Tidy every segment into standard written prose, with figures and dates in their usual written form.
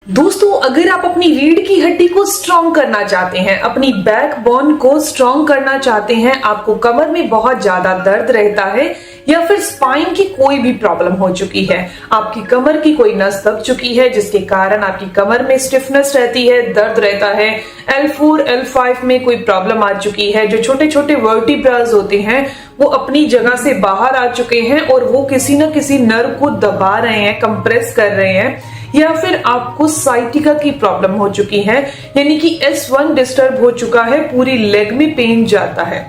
दोस्तों, अगर आप अपनी रीढ़ की हड्डी को स्ट्रॉन्ग करना चाहते हैं, अपनी बैकबोन को स्ट्रॉन्ग करना चाहते हैं, आपको कमर में बहुत ज्यादा दर्द रहता है या फिर स्पाइन की कोई भी प्रॉब्लम हो चुकी है, आपकी कमर की कोई नस दब चुकी है जिसके कारण आपकी कमर में स्टिफनेस रहती है, दर्द रहता है, L4 L5 में कोई प्रॉब्लम आ चुकी है, जो छोटे छोटे वर्टिब्रास होते हैं वो अपनी जगह से बाहर आ चुके हैं और वो किसी न किसी नर्व को दबा रहे हैं, कंप्रेस कर रहे हैं, या फिर आपको साइटिका की प्रॉब्लम हो चुकी है, यानी कि S1 डिस्टर्ब हो चुका है, पूरी लेग में पेन जाता है।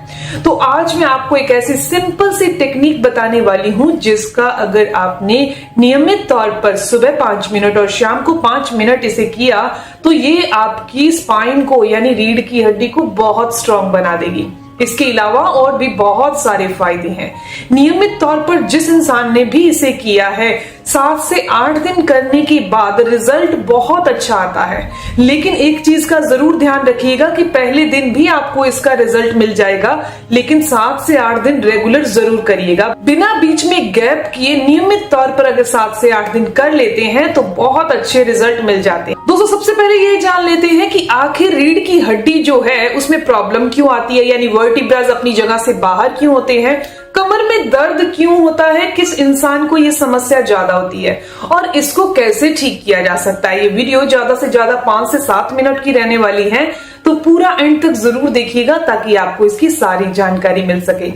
तो आज मैं आपको एक ऐसी सिंपल सी टेक्निक बताने वाली हूं जिसका अगर आपने नियमित तौर पर सुबह 5 मिनट और शाम को 5 मिनट इसे किया तो ये आपकी स्पाइन को यानी रीढ़ की हड्डी को बहुत स्ट्रॉन्ग बना देगी। इसके अलावा और भी बहुत सारे फायदे हैं। नियमित तौर पर जिस इंसान ने भी इसे किया है 7 से 8 दिन करने के बाद रिजल्ट बहुत अच्छा आता है। लेकिन एक चीज का जरूर ध्यान रखिएगा कि पहले दिन भी आपको इसका रिजल्ट मिल जाएगा, लेकिन 7 से 8 दिन रेगुलर जरूर करिएगा। बिना बीच में गैप किए नियमित तौर पर अगर 7 से 8 दिन कर लेते हैं तो बहुत अच्छे रिजल्ट मिल जाते हैं। दोस्तों, सबसे पहले ये जान लेते हैं कि आखिर रीढ़ की हड्डी जो है उसमें प्रॉब्लम क्यों आती है, यानी वर्टिब्रास अपनी जगह से बाहर क्यों होते हैं, कमर में दर्द क्यों होता है, किस इंसान को ये समस्या ज्यादा होती है और इसको कैसे ठीक किया जा सकता है। ये वीडियो ज्यादा से ज्यादा 5 से 7 मिनट की रहने वाली है, तो पूरा एंड तक जरूर देखिएगा ताकि आपको इसकी सारी जानकारी मिल सके।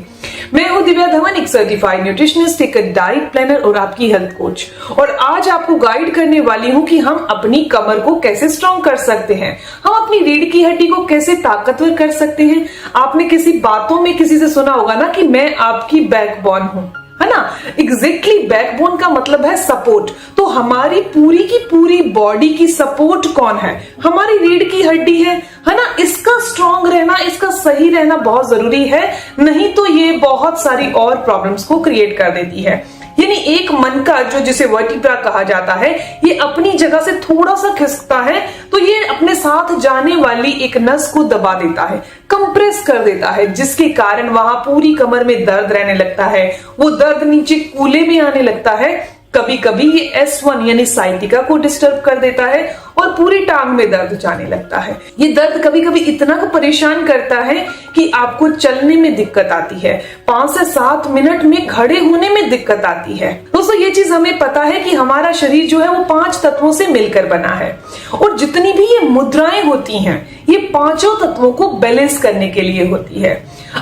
मैं हूं दिव्या धवन, एक सर्टिफाइड न्यूट्रिशनिस्ट, एक डाइट प्लानर और आपकी हेल्थ कोच, और आज आपको गाइड करने वाली हूं कि हम अपनी कमर को कैसे स्ट्रॉन्ग कर सकते हैं, हम अपनी रीढ़ की हड्डी को कैसे ताकतवर कर सकते हैं। आपने किसी बातों में किसी से सुना होगा ना कि मैं आपकी बैकबोन हूं, है ना। एग्जैक्टली बैकबोन का मतलब है सपोर्ट। तो हमारी पूरी की पूरी बॉडी की सपोर्ट कौन है? हमारी रीढ़ की हड्डी है ना। इसका स्ट्रांग रहना, इसका सही रहना बहुत जरूरी है, नहीं तो ये बहुत सारी और प्रॉब्लम्स को क्रिएट कर देती है। यानी एक मन का जो जिसे वर्टिब्रा कहा जाता है, ये अपनी जगह से थोड़ा सा खिसकता है तो ये अपने साथ जाने वाली एक नस को दबा देता है, कंप्रेस कर देता है, जिसके कारण वहां पूरी कमर में दर्द रहने लगता है। वो दर्द नीचे कूल्हे में आने लगता है। कभी कभी ये S1 यानी साइटिका को डिस्टर्ब कर देता है और पूरी टांग में दर्द जाने लगता है। ये दर्द कभी कभी इतना को परेशान करता है कि आपको चलने में दिक्कत आती है, 5 से 7 मिनट में खड़े होने में दिक्कत आती है। दोस्तों, ये चीज हमें पता है कि हमारा शरीर जो है वो 5 तत्वों से मिलकर बना है और जितनी भी ये मुद्राएं होती हैं ये 5 तत्वों को बैलेंस करने के लिए होती है।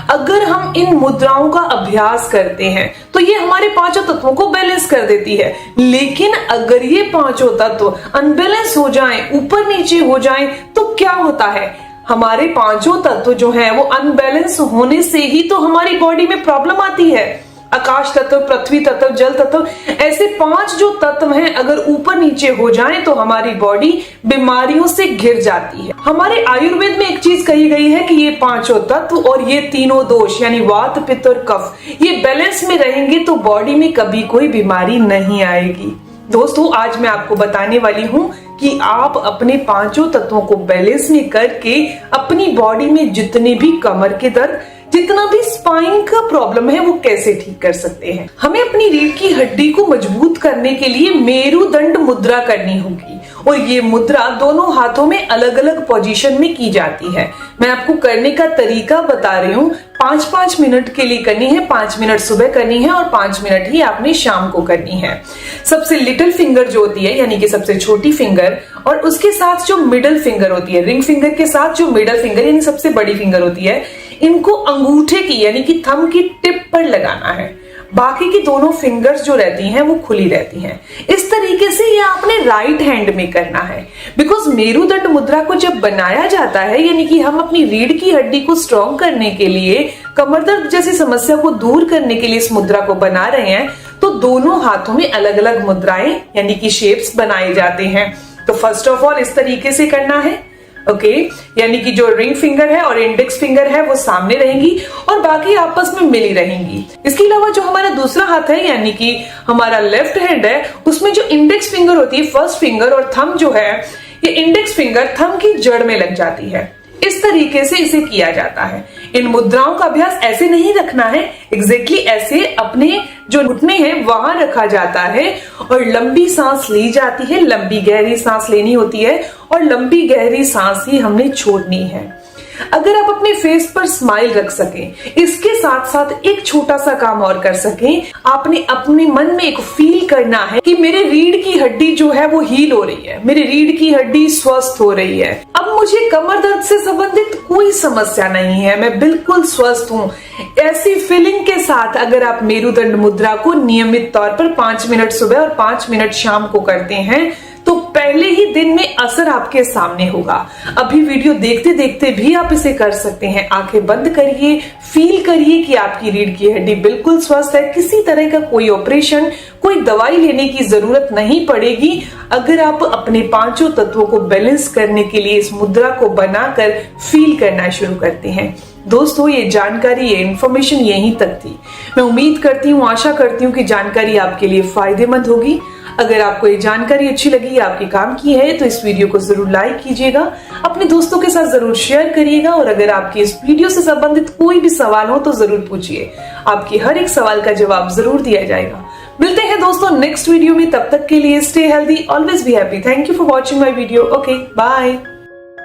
अगर हम इन मुद्राओं का अभ्यास करते हैं तो ये हमारे 5 तत्वों को बैलेंस कर देती है। लेकिन अगर ये 5 तत्व अनबैलेंस हो जाएं, ऊपर नीचे हो जाएं, तो क्या होता है? हमारे 5 तत्व जो हैं वो अनबैलेंस होने से ही तो हमारी बॉडी में प्रॉब्लम आती है। आकाश तत्व, पृथ्वी तत्व, जल तत्व, ऐसे 5 जो तत्व हैं अगर ऊपर नीचे हो जाएं तो हमारी बॉडी बीमारियों से घिर जाती है। हमारे आयुर्वेद में एक चीज कही गई है कि ये 5 तत्व और ये तीनों दोष यानी वात, पित्त और कफ, ये बैलेंस में रहेंगे तो बॉडी में कभी कोई बीमारी नहीं आएगी। दोस्तों, आज मैं आपको बताने वाली हूं कि आप अपने 5 तत्वों को बैलेंस में करके अपनी बॉडी में जितने भी कमर के दर्द, जितना भी स्पाइन का प्रॉब्लम है वो कैसे ठीक कर सकते हैं। हमें अपनी रीढ़ की हड्डी को मजबूत करने के लिए मेरुदंड मुद्रा करनी होगी और ये मुद्रा दोनों हाथों में अलग अलग पोजीशन में की जाती है। मैं आपको करने का तरीका बता रही हूँ। 5-5 मिनट के लिए करनी है, 5 मिनट सुबह करनी है और 5 मिनट ही आपने शाम को करनी है। सबसे लिटिल फिंगर जो होती है यानी कि सबसे छोटी फिंगर, और उसके साथ जो मिडल फिंगर होती है, रिंग फिंगर के साथ जो मिडल फिंगर यानी सबसे बड़ी फिंगर होती है, इनको अंगूठे की यानी कि थंब की टिप पर लगाना है। बाकी की दोनों फिंगर्स जो रहती हैं वो खुली रहती हैं। इस तरीके से ये आपने राइट हैंड में करना है। बिकॉज मेरुदंड मुद्रा को जब बनाया जाता है यानी कि हम अपनी रीढ़ की हड्डी को स्ट्रॉन्ग करने के लिए, कमर दर्द जैसी समस्या को दूर करने के लिए इस मुद्रा को बना रहे हैं, तो दोनों हाथों में अलग अलग मुद्राएं यानी कि शेप्स बनाए जाते हैं। तो फर्स्ट ऑफ ऑल इस तरीके से करना है, ओके। यानी कि जो रिंग फिंगर है और इंडेक्स फिंगर है वो सामने रहेंगी और बाकी आपस में मिली रहेंगी। इसके अलावा जो हमारा दूसरा हाथ है यानी कि हमारा लेफ्ट हैंड है, उसमें जो इंडेक्स फिंगर होती है, फर्स्ट फिंगर, और थंब जो है, ये इंडेक्स फिंगर थंब की जड़ में लग जाती है। इस तरीके से इसे किया जाता है। इन मुद्राओं का अभ्यास ऐसे नहीं रखना है, एग्जैक्टली ऐसे अपने जो घुटने हैं वहां रखा जाता है और लंबी सांस ली जाती है, लंबी गहरी सांस लेनी होती है और लंबी गहरी सांस ही हमने छोड़नी है। अगर आप अपने फेस पर स्माइल रख सकें, इसके साथ साथ एक छोटा सा काम और कर सकें, आपने अपने मन में एक फील करना है कि मेरे रीढ़ की हड्डी जो है वो हील हो रही है, मेरी रीढ़ की हड्डी स्वस्थ हो रही है, अब मुझे कमर दर्द से संबंधित कोई समस्या नहीं है, मैं बिल्कुल स्वस्थ हूँ। ऐसी फीलिंग के साथ अगर आप मेरुदंड मुद्रा को नियमित तौर पर 5 मिनट सुबह और 5 मिनट शाम को करते हैं तो पहले ही दिन में असर आपके सामने होगा। अभी वीडियो देखते देखते भी आप इसे कर सकते हैं। आंखें बंद करिए, फील करिए कि आपकी रीढ़ की हड्डी बिल्कुल स्वस्थ है, किसी तरह का कोई ऑपरेशन, कोई दवाई लेने की जरूरत नहीं पड़ेगी अगर आप अपने पांचों तत्वों को बैलेंस करने के लिए इस मुद्रा को बनाकर फील करना शुरू करते हैं। दोस्तों, ये जानकारी, ये इन्फॉर्मेशन यहीं तक थी। मैं उम्मीद करती हूँ, आशा करती हूँ कि जानकारी आपके लिए फायदेमंद होगी। अगर आपको ये जानकारी अच्छी लगी, आपके काम की है, तो इस वीडियो को जरूर लाइक कीजिएगा, अपने दोस्तों के साथ जरूर शेयर करिएगा और अगर आपके इस वीडियो से संबंधित कोई भी सवाल हो तो जरूर पूछिए, आपकी हर एक सवाल का जवाब जरूर दिया जाएगा। मिलते हैं दोस्तों नेक्स्ट वीडियो में, तब तक के लिए stay healthy, always be happy. Thank you for watching my video. Okay, bye.